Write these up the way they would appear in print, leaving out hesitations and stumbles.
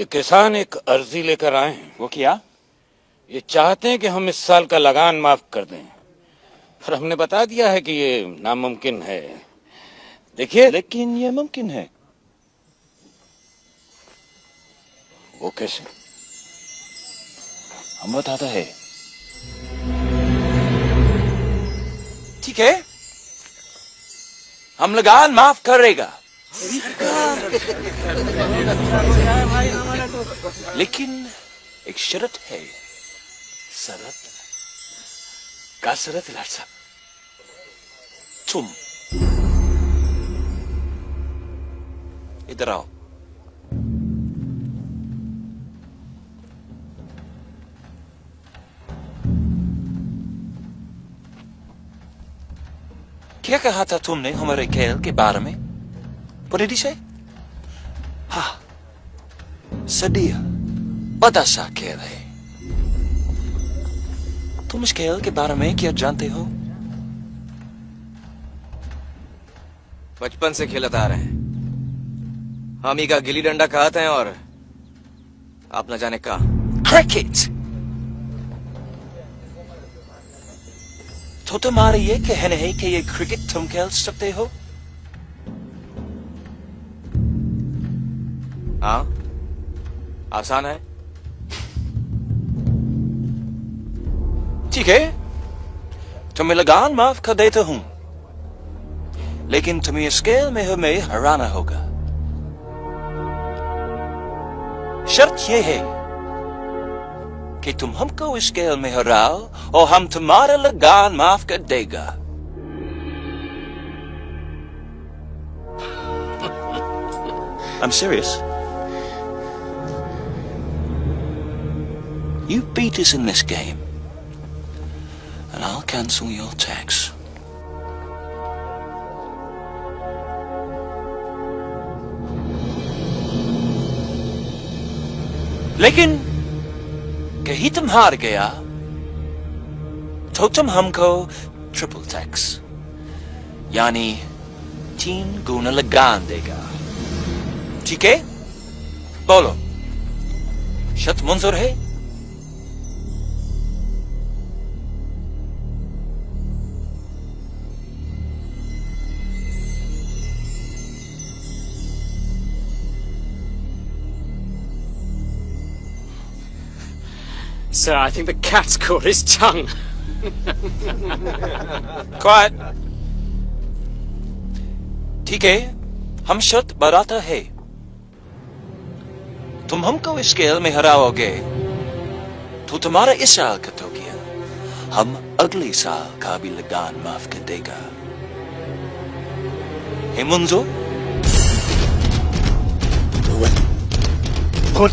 ये किसान एक अर्जी लेकर आए हैं। वो क्या? ये चाहते हैं कि हम इस साल का लगान माफ कर दें, पर हमने बता दिया है कि ये नामुमकिन है। देखिए, लेकिन ये मुमकिन है। वो कैसे? हम बताते हैं। ठीक है, हम लगान माफ करेगा, लेकिन एक शर्त है। शरत? क्या शर्त है लाट साहब? तुम इधर आओ। क्या कहा था तुमने हमारे खेल के बारे में? What did he say? हाँ, सदिया बड़ा सा खेल है। तुम इस खेल के बारे में क्या जानते हो? बचपन से खेलते आ रहे हैं। हम ही का गिल्ली डंडा कहते हैं और आप न जाने का क्रिकेट। तो तुम्हारा ये कहना है कि ये क्रिकेट तुम खेल सकते हो? हाँ, आसान है। ठीक है, तुम्हें लगान माफ कर देता हूं, लेकिन तुम्हें इस खेल में हमें हराना होगा। शर्त यह है कि तुम हमको इस खेल में हराओ और हम तुम्हारा लगान माफ कर देगा। I'm serious. You beat us in this game, and I'll cancel your tax. लेकिन कहीं तुम हार गया तो तुम हमको ट्रिपल टैक्स यानी 3 गुना लगान देगा। ठीक है? बोलो, शर्त मंजूर है? Sir, I think the cat's caught his tongue. Quiet. ठीक है, हम शर्त बढ़ाता है। तुम हमको इस खेल में हराओगे तो तुम्हारा इस साल खत्म हो गया। हम अगले साल का भी लगान माफ कर देगा। है मंजूर? भगवान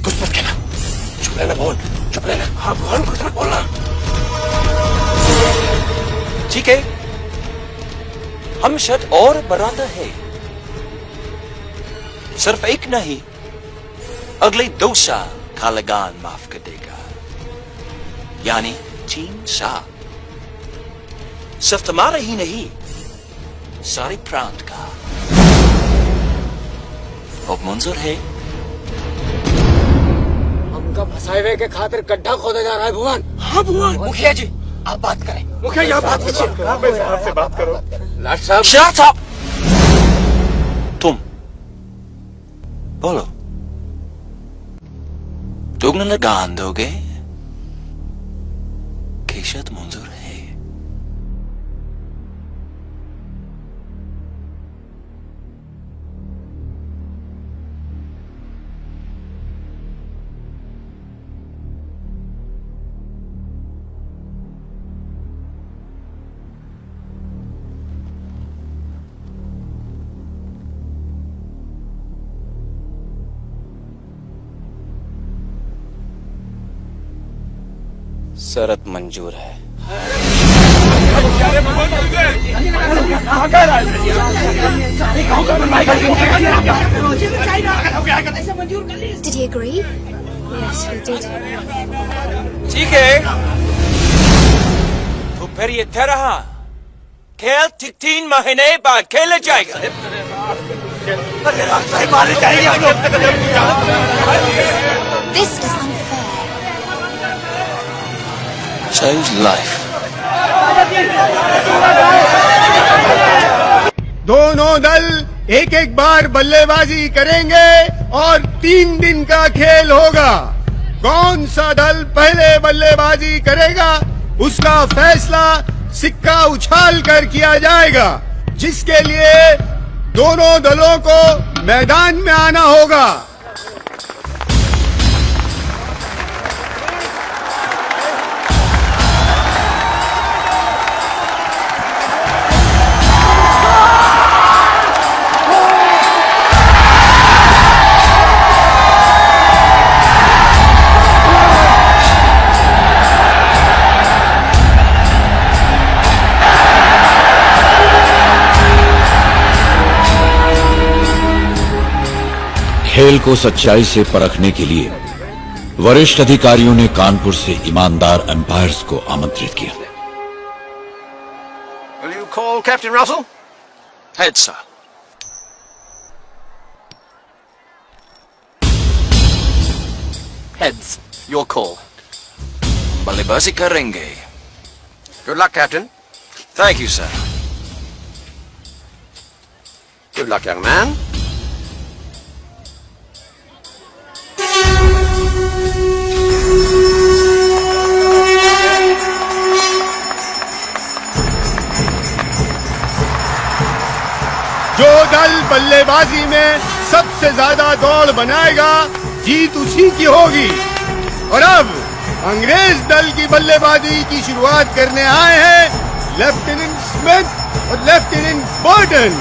कुछ मत कहना। चुप रहना भगवान, चुप रहना। हाँ भगवान, कुछ मत बोलना। ठीक है, हम शर्त और बढ़ाता है। सिर्फ एक नहीं, अगले 2 साल का लगान माफ कर देगा, यानी 3 साल। सिर्फ तुम्हारा ही नहीं, सारे प्रांत का। अब मंजूर है? हमका फंसाए हुए के खातिर गड्ढा खोदा जा रहा है भगवान। हाँ भगवान। मुखिया जी, आप बात करें। मुखिया जी, आप बात कीजिए। आपसे बात करो। लाट साहब, Shut up! तुम बोलो, दुगना लगान दोगे कि शर्त मंजूर है? शर्त मंजूर है। Did he agree? Yes, he did. ठीक है, तो फिर ये तरह खेल 3 महीने बाद खेला जाएगा। मारे जाएंगे हम लोग। Save life. दोनों दल एक एक बार बल्लेबाजी करेंगे और 3 दिन का खेल होगा। कौन सा दल पहले बल्लेबाजी करेगा उसका फैसला सिक्का उछाल कर किया जाएगा, जिसके लिए दोनों दलों को मैदान में आना होगा। खेल को सच्चाई से परखने के लिए वरिष्ठ अधिकारियों ने कानपुर से ईमानदार अंपायर्स को आमंत्रित किया। Will you call Captain Russell? Head, sir. Heads. Your call. बल्लेबाजी करेंगे. Good luck, Captain. Thank you, sir. Good luck, young man. जो दल बल्लेबाजी में सबसे ज्यादा दौड़ बनाएगा जीत उसी की होगी। और अब अंग्रेज दल की बल्लेबाजी की शुरुआत करने आए हैं लेफ्टिनेंट स्मिथ और lieutenant Burton.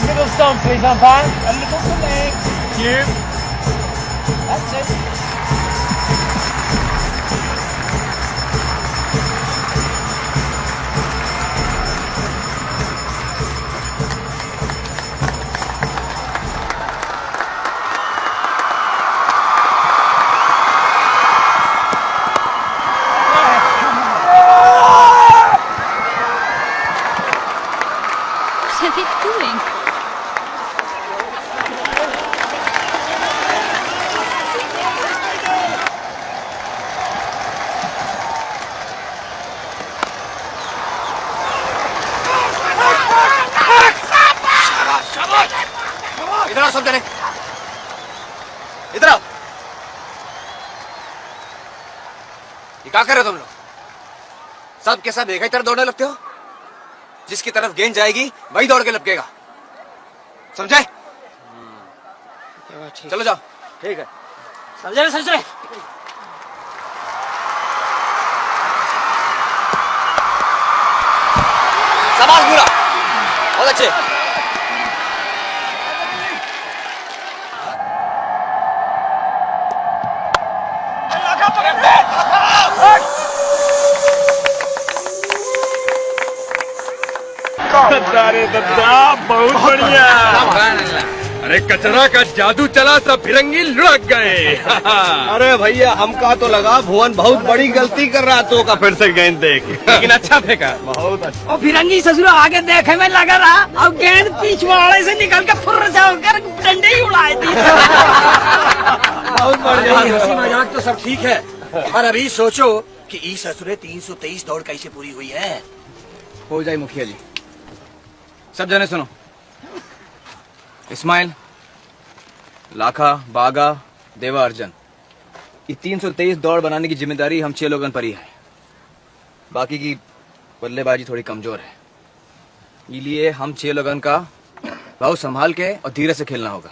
Middle stump, please, umpire. A little to leg. You. That's it. What are they doing? इधर आओ सब जने. इधर आओ. ये क्या कर रहे हो तुम लोग? सब के सब एक ही तरफ दौड़ने लगते हो? जिसकी तरफ गेंद जाएगी वही दौड़ के लपकेगा. समझे? चलो जाओ. ठीक है. समझे समझे. शाबाश पूरा. बहुत अच्छे. अरे दद्दा बहुत बढ़िया. अरे कचरा का जादू चला, सब फिरंगी लुढ़क गए. अरे भैया हमका तो लगा भुवन बहुत बड़ी गलती कर रहा तो का फिर से गेंद देख, लेकिन अच्छा फेंका. बहुत अच्छा. और फिरंगी ससुरा आगे देखे में लगा रहा और गेंद पिछवाड़े से निकल के फुर्र से होकर डंडे ही उड़ाए दी. बहुत बढ़िया. हंसी मजाक तो सब ठीक है, पर अभी सोचो कि ई ससुरे 323 दौड़ कैसे पूरी हुई है. हो जाए मुखिया जी. सब जने सुनो. इस्माइल, लाखा, बागा, देवा, अर्जन, ये 323 दौड़ बनाने की जिम्मेदारी हम 6 लोगों पर ही है. बाकी की बल्लेबाजी थोड़ी कमजोर है, इसलिए हम 6 लोगों का बहुत संभाल के और धीरे से खेलना होगा.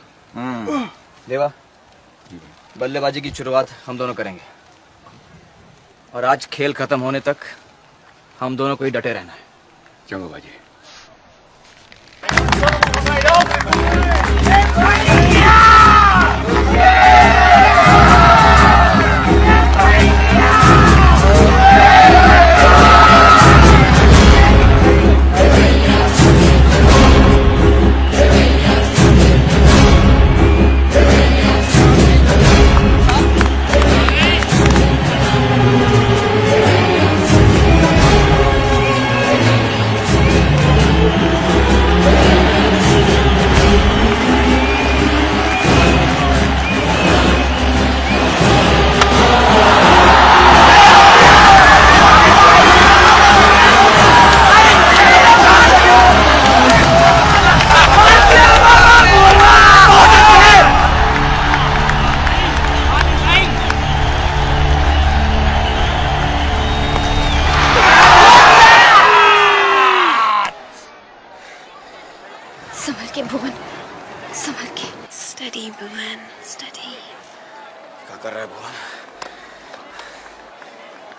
देवा, बल्लेबाजी की शुरुआत हम दोनों करेंगे और आज खेल खत्म होने तक हम दोनों को ही डटे रहना है. चलो बाजी.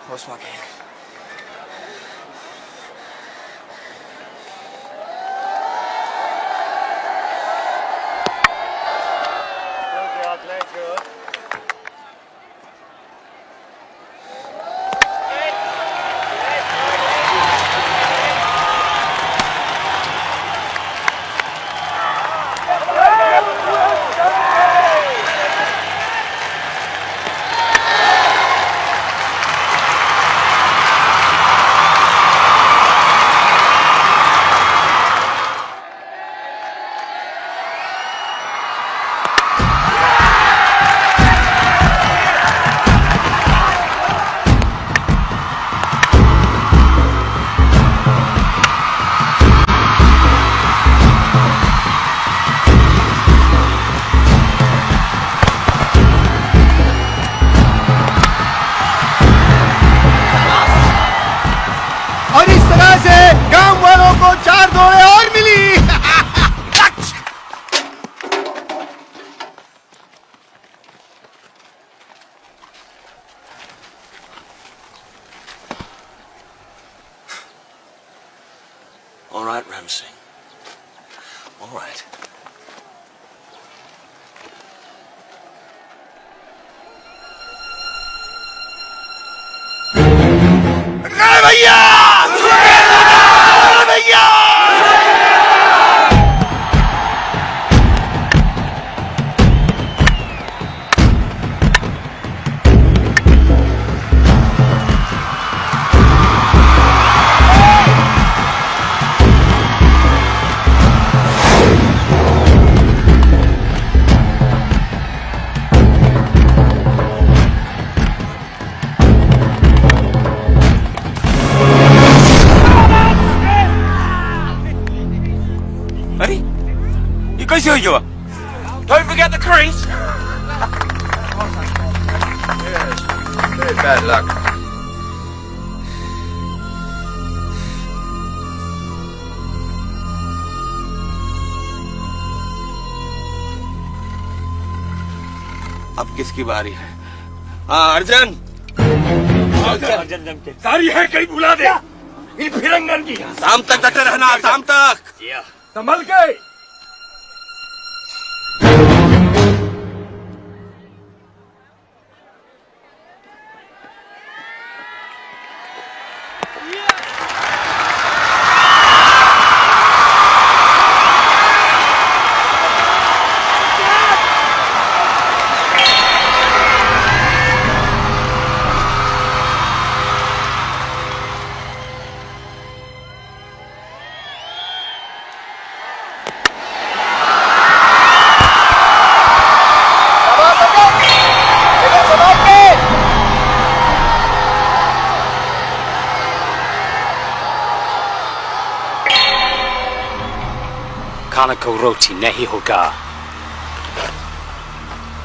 Lost my game. और इस तरह से गांव वालों को 4 दौड़े और मिली। All right, Ramsey. All right. भैया भैया अरे ये कैसे हो गया? Don't forget the crease. Very bad luck. अब किसकी बारी है? हाँ अर्जन सारी है कहीं बुला दे इन फिरंगन की। शाम तक डटे रहना, शाम तक। संभल के। खाने को रोटी नहीं होगा,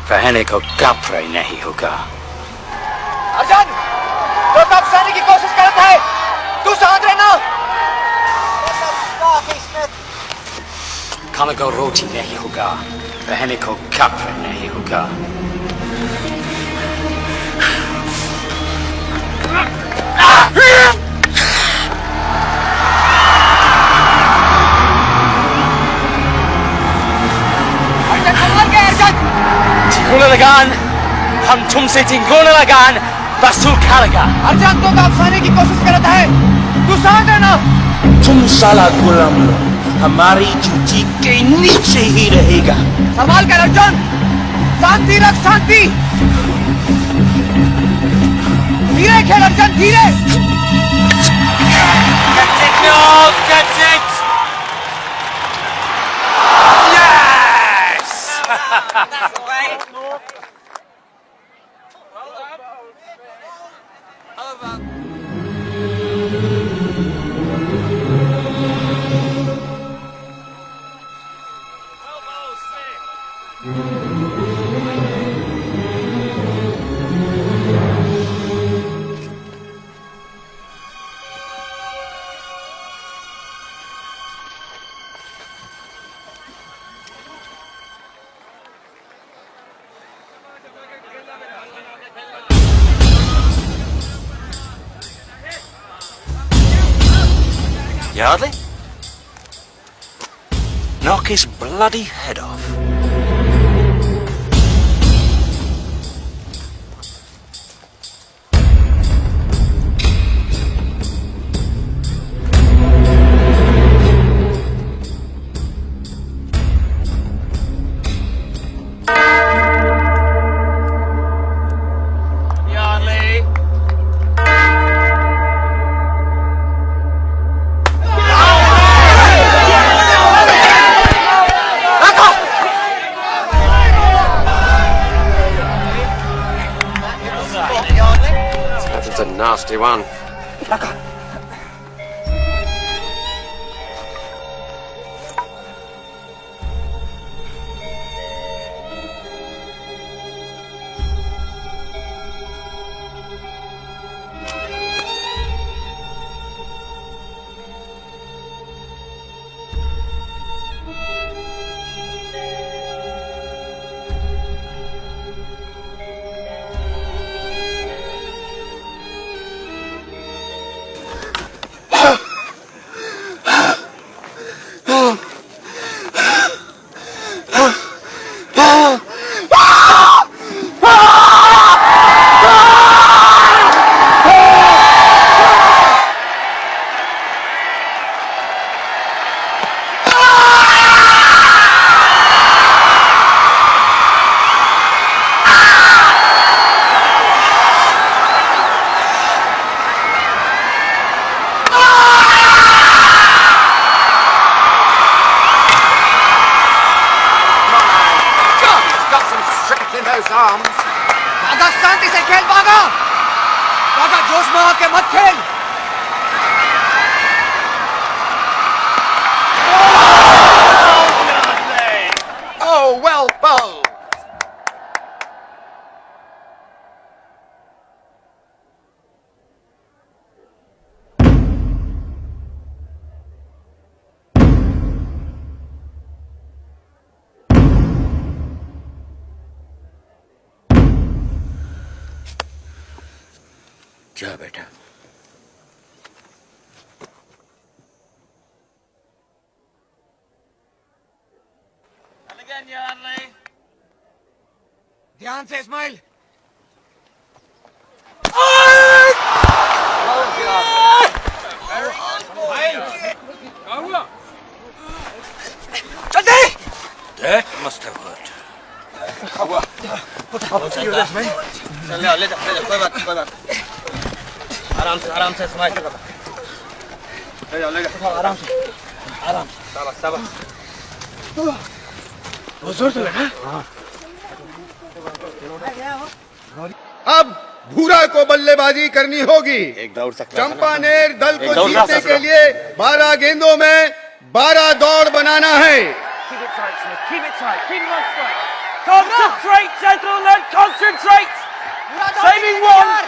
पहनने को कपड़े नहीं होगा। अर्जुन, तो वापस की कोशिश करता है, तू साथ रहना। खाने को रोटी नहीं होगा, पहनने को कपड़े नहीं होगा। Tinggalkan लगान, हम तुमसे tinggalkan लगान, वसूल करेगा। अर्जुन तो वापस की कोशिश करता है, तू साथ रहना। तुम साला गुलाम लोग हमारी जूती के नीचे ही रहेगा। संभाल कर अर्जुन, शांति रख, शांति। धीरे खेल अर्जुन, धीरे। No, that's it. Yes. Yardley, knock his bloody head off. That's a nasty one. बागा शांति से खेल बागा। बागा जोश में आके मत खेल। Oh, well bowled. जा बेटा। ध्यान से Ismail. That must have hurt. ले जा कोई बात। आराम से इस्माइल। ले जा आराम से। शाबाश। बहुत जोर से लगा। अब भूरा को बल्लेबाजी करनी होगी। एक दौड़ सकता चंपानेर दल को जीतने के लिए 12 गेंदों में 12 दौड़ बनाना है। Concentrate, gentlemen, concentrate! Saving one!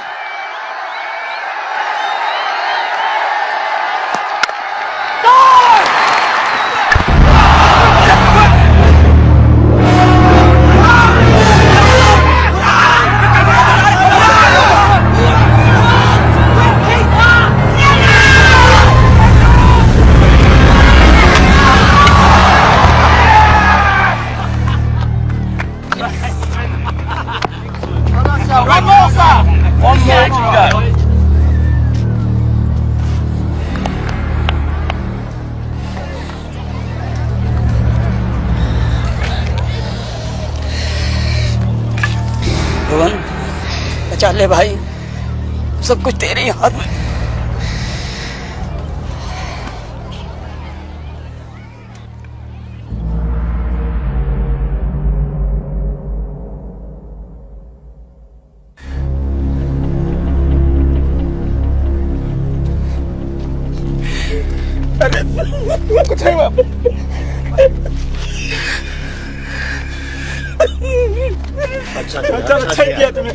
One more to go. भुवन, बचा ले भाई, सब कुछ तेरे ही हाथ में। अच्छा किया तुमने।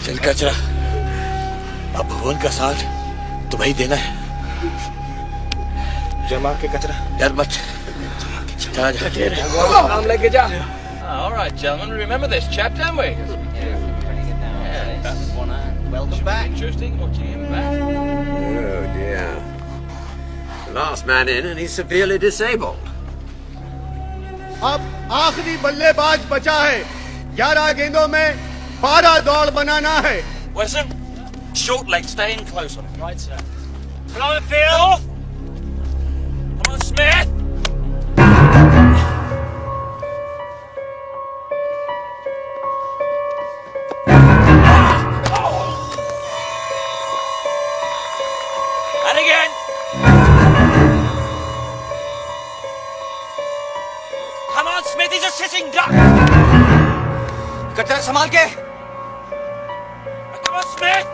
चल कचरा, अब भुवन का साथ तुम्हें देना है। जमा के कचरा। डर मत, जा काम लेके जा। All right, gentlemen, remember this chap, don't we? Welcome back. Interesting watching him back. Oh dear. The last man in and he's severely disabled. अब आखिरी बल्लेबाज बचा है। 11 गेंदों में 12 दौड़ बनाना है। Wesson, short leg, stay in closer. Right, sir. Blow the field. Come on, Smith. And again. Come on, Smith, he's a sitting duck. कचरा संभाल के। Come on, Smith.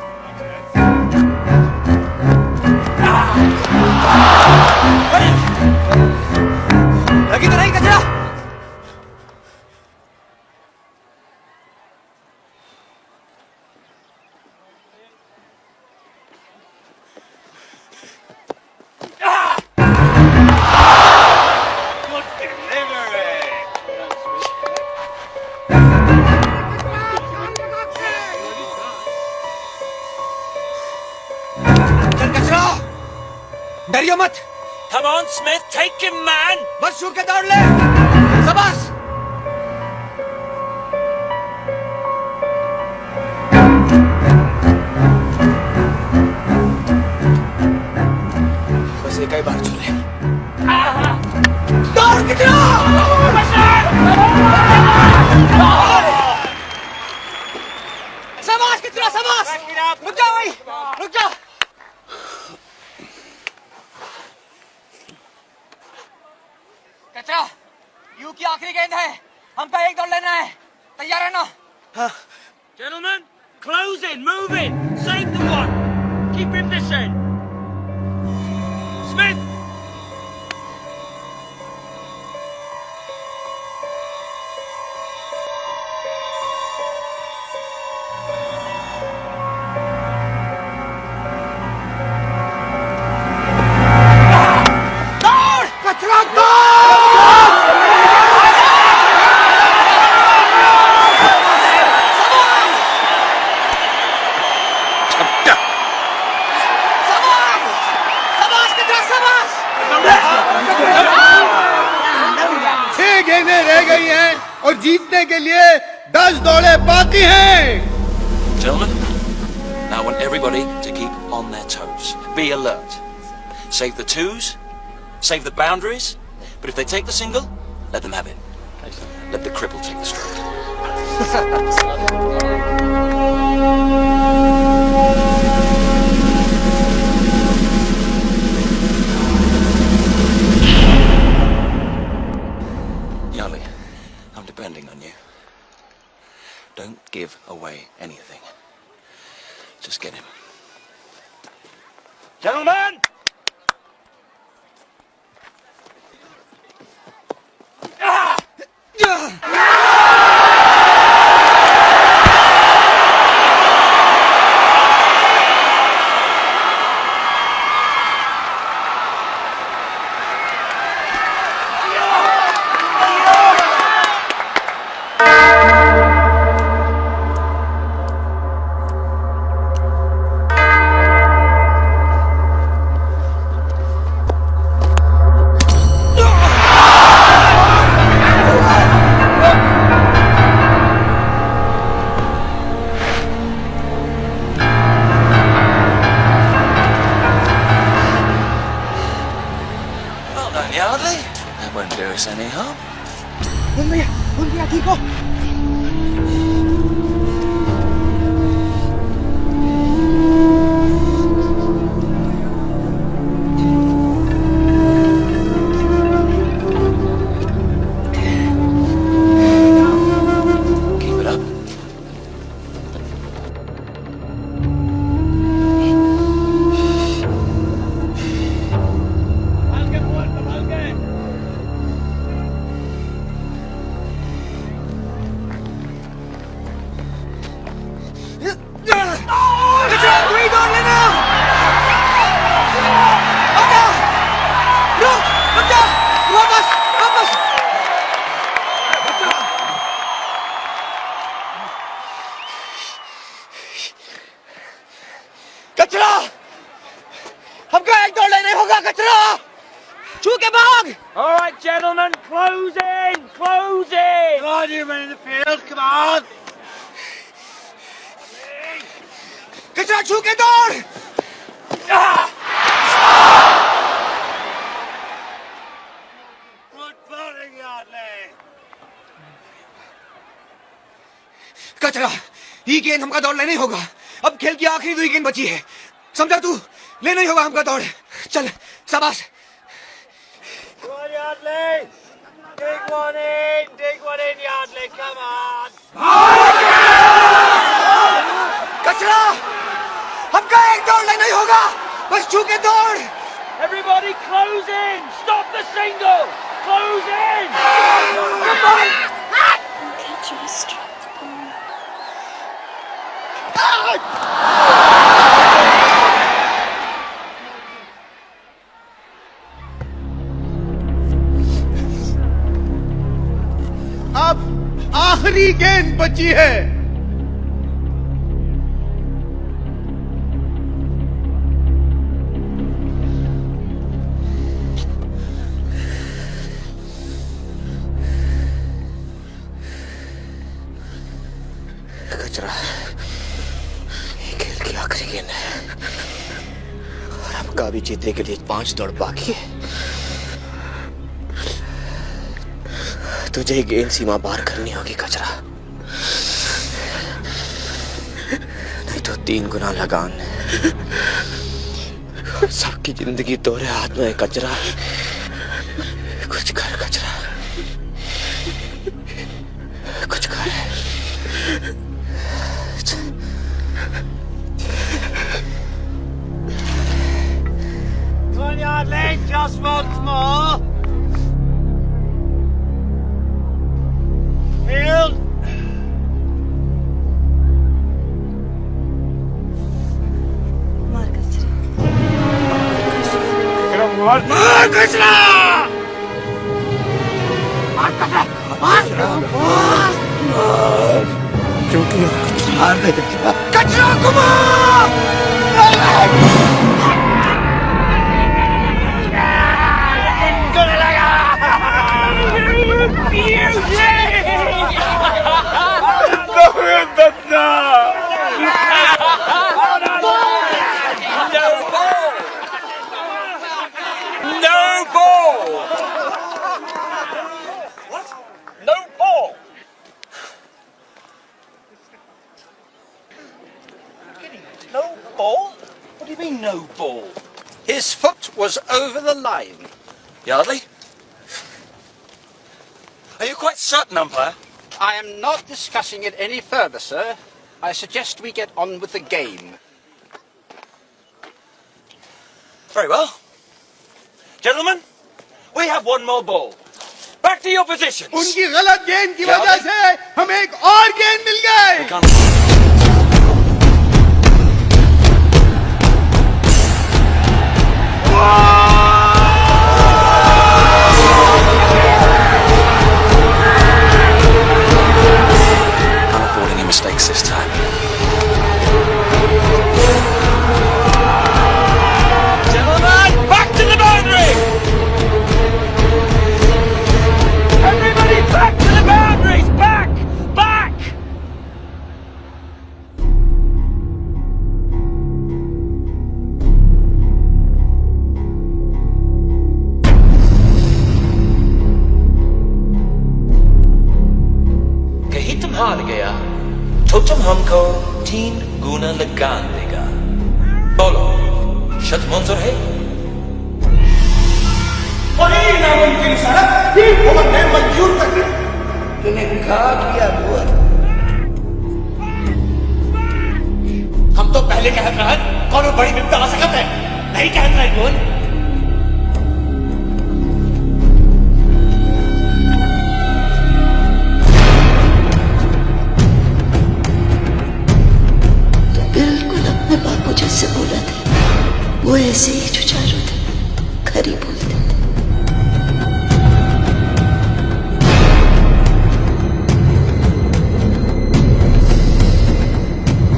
लगी तो नहीं कचरा? चल कचरा, डरियो मत। Come on, Smith, take him, man. बस छूट के दौड़ ले। शाबाश। बस एक ही बार छोड़े। दौड़ कितना? शाबाश कितना शाबाश। रुक जाओ भाई, रुक जाओ। कचरा, यू की आखिरी गेंद है। हमको एक दौड़ लेना है। तैयार है ना? Gentlemen, close in, move in, save the one. Keep him this end. Smith. शाबाश कचरा शाबाश। 6 गेंदें रह गई हैं और जीतने के लिए 10 दौड़े बाकी हैं। Gentlemen, now I want everybody to keep on their toes. Be alert. Save the twos, save the boundaries, but if they take the single, let them have it. Let the cripple take the stroke. Yali, I'm depending on you. Don't give away anything. Just get him. Gentlemen! Well done, Yardley. That won't do us any harm. उन भैया ठीक हो? Keep it up. कचरा, हमको एक दौड़ लेने होगा कचरा, छू के भाग। All right, gentlemen, close in, close in. Come on, you men in the field, come on. कचरा छू के दौड़। Good bowling, Yardley. कचरा, ये गेंद हमका दौड़ लेना ही होगा। अब खेल की आखिरी 2 गेंद बची है, समझा तू? लेना ही होगा हमका दौड़। चल, शाबाश। Come on, Yardley. Dig one in, Yardley, come on. कचरा, हमका एक दौड़ लेना ही होगा, बस छू के दौड़। Everybody close in, stop the single, close in. Catch you strike the ball. अब आखिरी गेंद बची है। कचरा, ये खेल की आखिरी गेंद है और हमका भी जीतने के लिए 5 दौड़ बाकी है। तुझे गेंद सीमा पार करनी होगी कचरा, नहीं तो 3 गुना लगान। सबकी जिंदगी तोरे हाथ में है कचरा, कुछ कर कचरा, कुछ कर। Come on, Yardley, just once more. Field. मार कचरा, कचरा को No ball! What? No ball? No ball? What do you mean, no ball? His foot was over the line. Yardley? Are you quite certain, umpire? I am not discussing it any further, sir. I suggest we get on with the game. Very well. Gentlemen, we have one more ball. Back to your positions. उनकी गलत गेंद की वजह से हमें एक और गेंद मिल गए। Not affording any mistakes this time. Gentlemen, back to the boundary! Everybody back to the boundaries! Back! Back! कहीं तुम हार गया तो तुम हमको 3 गुना लगान देगा। बोलो, शर्त मंजूर है? बड़ी नामुमकिन शर्त ही हमने मंजूर कर दी। तूने कहा किया हुआ। हम तो पहले कहत रहे कौन बड़ी विपदा आ सकत है, नहीं कहत रहे बोल। बिल्कुल अपने बापू जैसे बोला था, वो ऐसे ही जुझारू थे, खरी बोलते थे।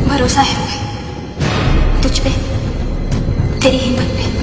भरोसा है तुझ पे। तेरी ही मन में